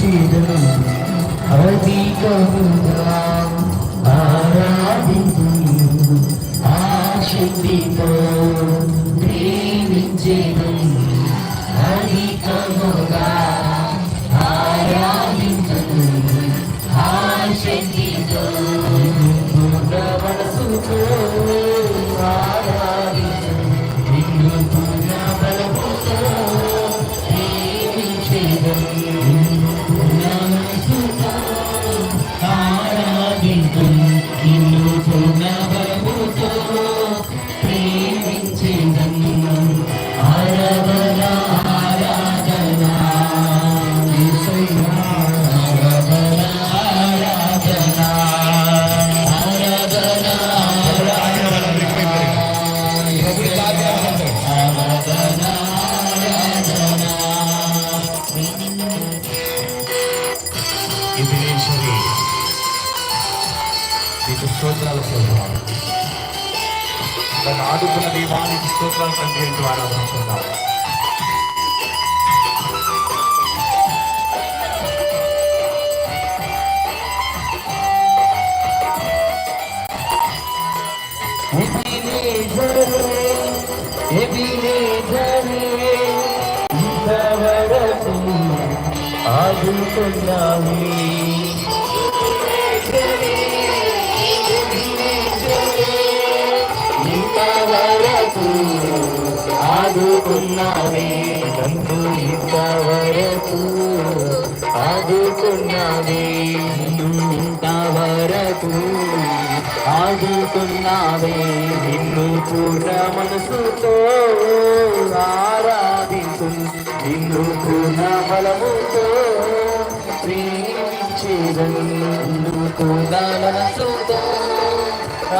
ప్రేమించేదను అధికముగా ఆరాధించు ఆశక్తితో ప్రేమించేదను అధికముగా ఆరాధించు ఆశక్తితో పూర్ణ మనసుతో ఆరాధించు నిన్ను పూర్ణ బలముతో నిన్ను పూర్ణ బలముతో ప్రేమించేదను ఆరాధన ఆరాధన యేసయ్యా ఆరాధన ఆరాధన ఆరాధన ఆరాధన నీకు స్తోత్రాలు చూద్దాం. తను ఆడుకున్న దీవానికి స్తోత్రాలు కంటే ఆరాధన చూద్దాం. ఆదుకున్నావి ఆదుకున్నావే నన్ను ఇంతవరకు ఆదుకున్నావే ఇంతవరకు ఆదుకున్నావే నిన్ను పూర్ణ మనసుతో ఆరాధించు నిన్ను పూర్ణ బలముతో ప్రేమించేదను నిన్ను పూర్ణ మనసుతో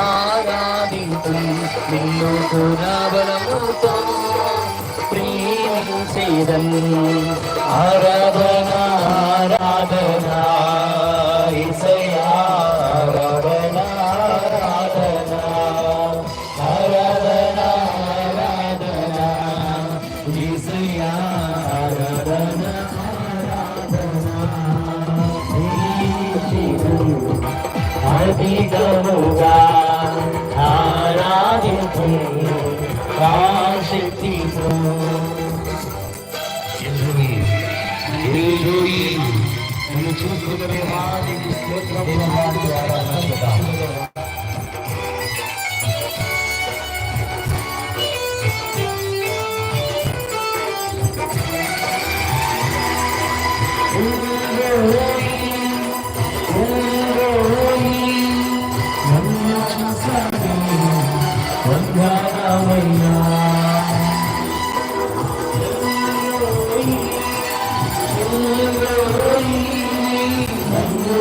ఆరాధించు నిన్ను పూర్ణ బలముతో ప్రేమించేదను ఆరాధన ఆరాధన యేసయ్యా ఆరాధన ఆరాధన ఆరాధన ఆరాధన యేసయ్యా ఆరాధన అధికముగా ఆరాధించు ఆశక్తితో నిన్ను చూసుకునే వాడికి స్తోత్రముల వాడికి ఆరాధన చేద్దాం.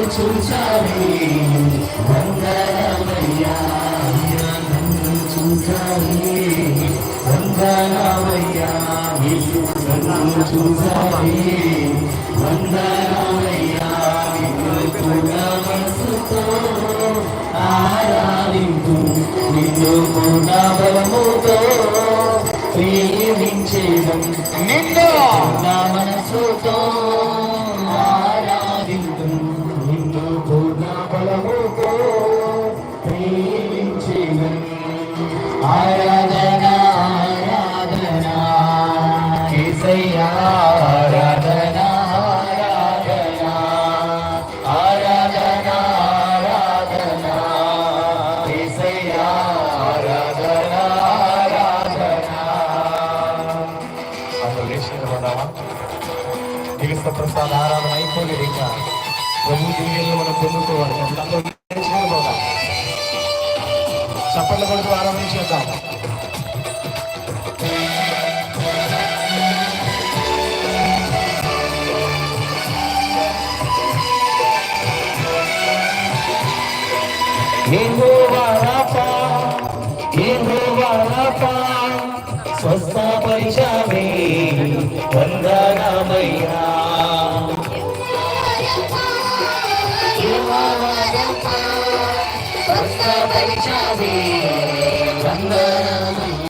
చూసావే వందనమయ్యా నన్ను చూసావే వందనమయ్యా నన్ను చూసావే వందనమయ్యా పూర్ణ మనసుతో ఆరాధించు నిన్ను పూర్ణ బలముతో ప్రేమించేదను నిన్ను పూర్ణ మనసుతో ఆరాధించు నిన్ను పూర్ణ బలముతో ప్రేమించేదను ఆరాధన ఆరాధన యేసయ్యా ఆరాధన ఆరాధన ఆరాధన ఆరాధన యేసయ్యా ఆరాధన ఆరాధన అందరూ లేచిపోదామా దిగస్త ప్రసాద ఆరాధన అయిపోలేదు ఇంకా ప్రభు దీవెనలు మనం పొందుకోవాలి. అందరూ లేచిపోదాం చప్పట్లు కొడుతూ ఆరాధన చేద్దాం. స్వస్థపరిచావే వందనమయ్యా స్వస్థపరిచావే